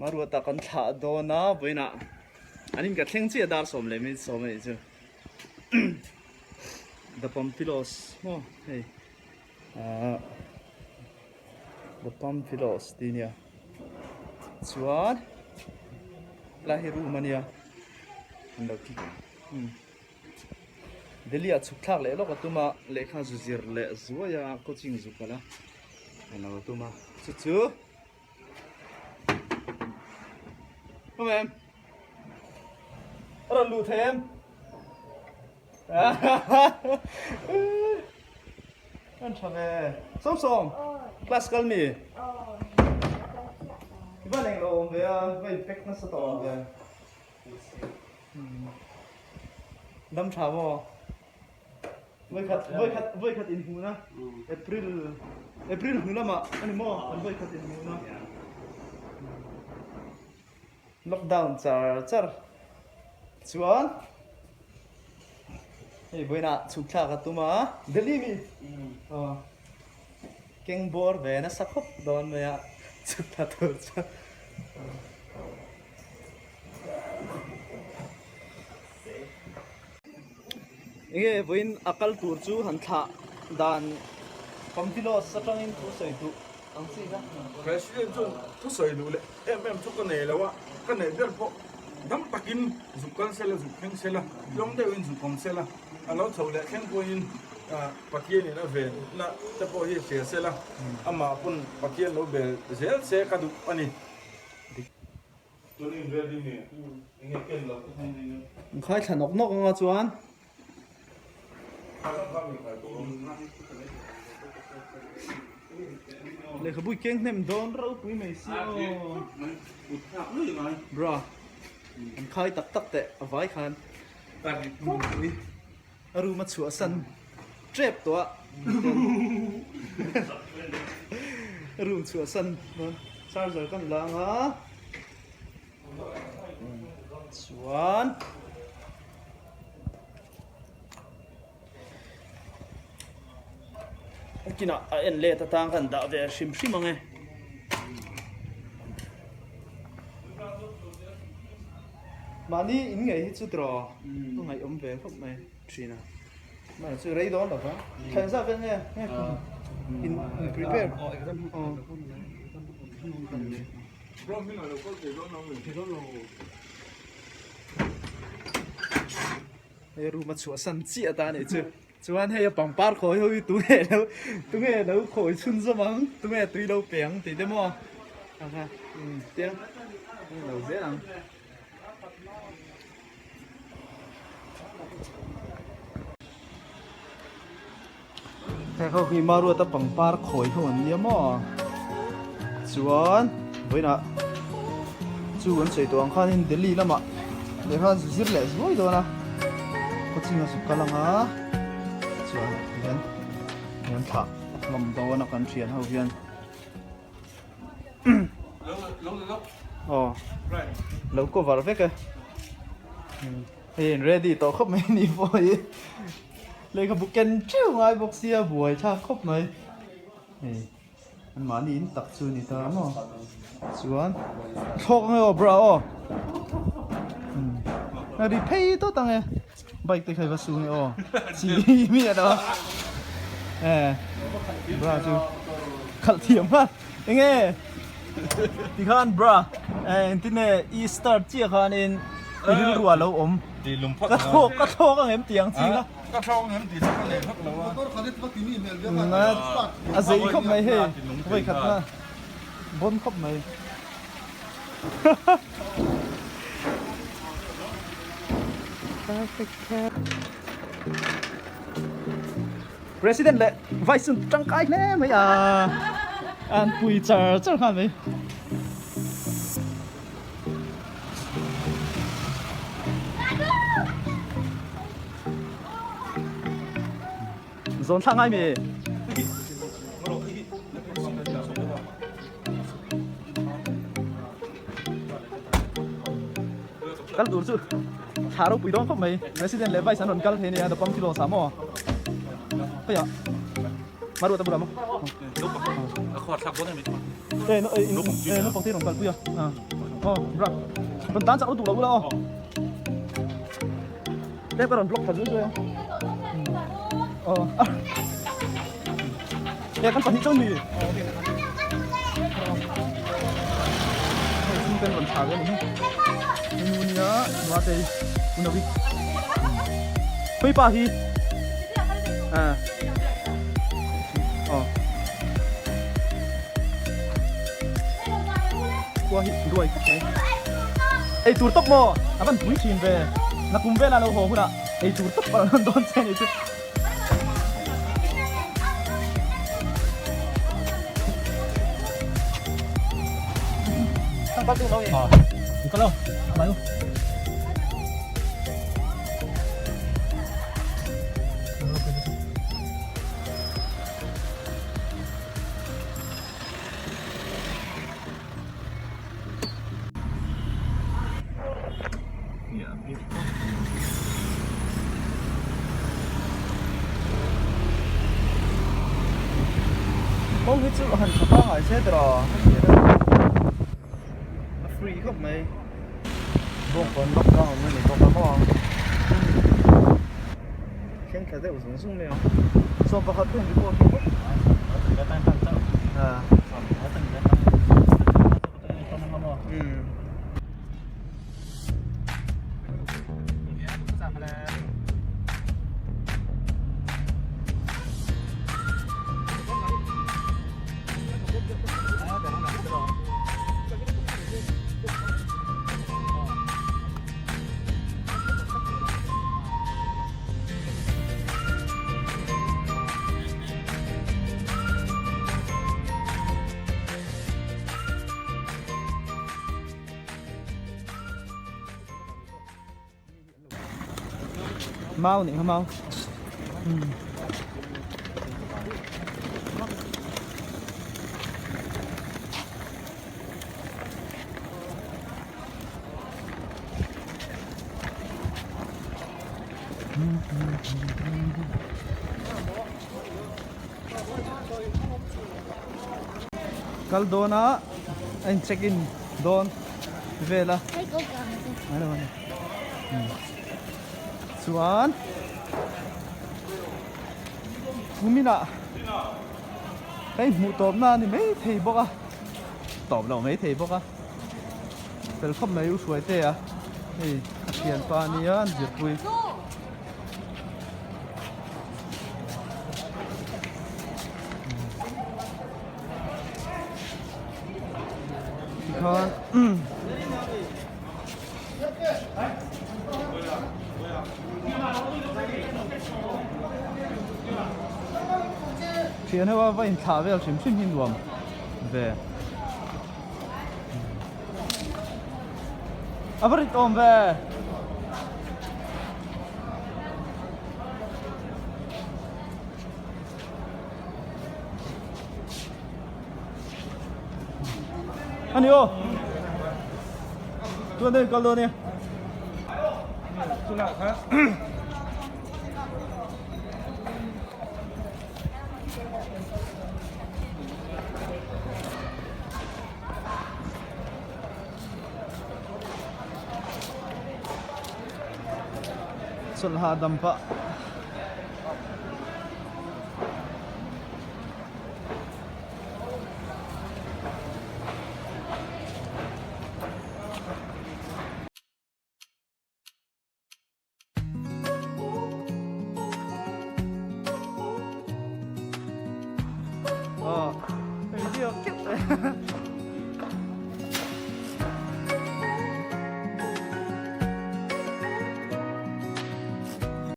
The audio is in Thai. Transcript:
มารัวตะกันถ่าโดนะไปนะอันนี้ก็เท่งเจียดาร์สมเลยไม่สมเลยจ้ะ The Pamphilus โอ้เฮ้ยThe Pamphilus ดีเนี่ยสวัสดีลาฮิรูมันเนี่ยอันดับที่เดลี่อาชุกทักเลยแล้วก็ตัวมาเล็กข้าจุดเจอร์เลยสวยอ่ะโคชิงจุกกันละอันนั้นตัวมาชุดโอ้แม่เราลูเทมอันทำไมส้มคลาสกันมีที่บ้านเองเราเบียไปเป็กนัสตอเบียดำชาวะไว้ขัดอินหูนะเอพริลหูละมาอันนี้มั่วมันไว้ขัดอินหูนะล็อกดาวน์จ้าชวนเฮ้ยบ่อยนะชุกชากันตัวมาเดลี่มีเก่งบอร์เวนะสักคบโดนไหมอะชุกชาตัวจ้าเอ้ยบ่อยนักการตัวจูหันท่าด่านคอมพิวเตอร์สตรังอินทุกสิ่งทุกอันสินะ President จุนทุกสิ่งดูเลยทุกคนเนี่ยแล้วว่ากันเนี่ยเดี๋ยวพอดำตะกินสุกันเสร็จแล้วสุกแข็งเสร็จแล้วลงเดี๋ยวอินสุกของเสร็จแล้วเราเท่าเลยแข็งกว่าอินปักเกียนี่นะเวนนะจะพอที่เสียเสร็จแล้วมาปุ่นปักเกียเราเบลเสียกระดูกอันนี้ตัวนี้เรื่องนี้เนี่ยยังไงเก่งเราทุกคนนี่ ใครฉันนกอ่ะจวนเลยขบุยเก่งเนี่ยมันโดนเราปุ้ยไม่เสียวบรอมันใครตักแต่เอาไว้คันรู้มาชัวสันเจ็บตัวรู้ชัวสันมันซาร์เจอกันลังอ่ะชวนกินอ่ะเอ็นเล่ตต่างกันดาวเวชิมมั้งไงมานี่อินไงที่สุดรอต้องไงเวพวกไหมชีนะมาสุดไรโดนหรอครับแค่ทราบเป็นไงอิน prepare รอบที่เราก็เกี่ยวกับน้องหนึ่งที่เรารู้มาชัวสันเจียตาเนี่ยเจ้าชวนให้ปังปาร์คอยอยู่ตัวเราคอยชุนสมังตัวตุยเราเปียงติดได้มั้งอ่ะเตี้ยเราเสียงแต่เขาคือมารัวตะปังปาร์คอยเขาอันนี้มั้งชวนไว้นะชวนใส่ตัวอังคารในเดลี่แล้วมั้งเดี๋ยวเขาจะเล่นสวยตัวนะก็จริงๆสุดกำลังอ่ะชวนเห็นผักลำตัวนักการเชียนเขาเพียนอ๋อแล้วก็วาร์เฟกเฮ้ย ready ต่อครบไหมนี่พอยเลยกับบุกเกนชิวไงบุกเสียบวยชาครบไหมเฮ้ยมันมานี่ตักซูนี่ตามอ่ะชวนชกไงอ๋อบราอ๋อรีเพย์ตัวตั้งไงbaik tu saya sungai oh sini ni ada bra tu kal tiam ha inge di khan bra intine Easter chia khan in rin rua lo om ตีลุมพัก ka tho ka ngem tiang chi la ก็ท้องเห็นตีสักคนเลยพักเราว่า na a zei khop mai he voi khat na bon khop mai President เลย Vice จังไกแน่ไหมอ่ะอันปุยเจอข้าไหมโซนทางไงมีกันดูสุดชารุปุยต้องเข้าไหม President เลย Vice นนท์กันเทนี่เดี๋ยวปั๊มกิโลสามอ๋อก็อย่ามาดูตะบุระมั้งลูกขอดทับรถได้ไหม นุ๊กปกติของกันปุ้ยอ่ะ bra còn tán chảo tụ đâu đâu đây bắt đầu block thật rồi đây kan pahit ni xin tên vẫn thả cái này ini ya dua teh unawi hui pahi qua hit đuôi ấy tour tốc mò bạn túi chìm về là cùng về là lâu hồ hụt ạ ấy tour tốc vào đón xe này chứ tăng bao nhiêu lâu vậy có lâu bao nhiêu không cái chữ hành thật là hải xe rồi free không mày buông con bắt con mới này con bắt con khen cái đấy cũng sung mèo so với họ từng đi qua không cái tay tăng tăng mau này không mau kal dona anh check in don về là Chuan Umina cái mũ tôm na thì mấy thầy bốc à tôm đâu mấy thầy bốc à phải không mấy suy tê à thì tiền toàn nhá diệt vui con chuyện này vậy thả về chuyển phim hình luồng về à vậy tôm về anh yêu tôi đây con luôn nè tôi nào khác Sulha dampa video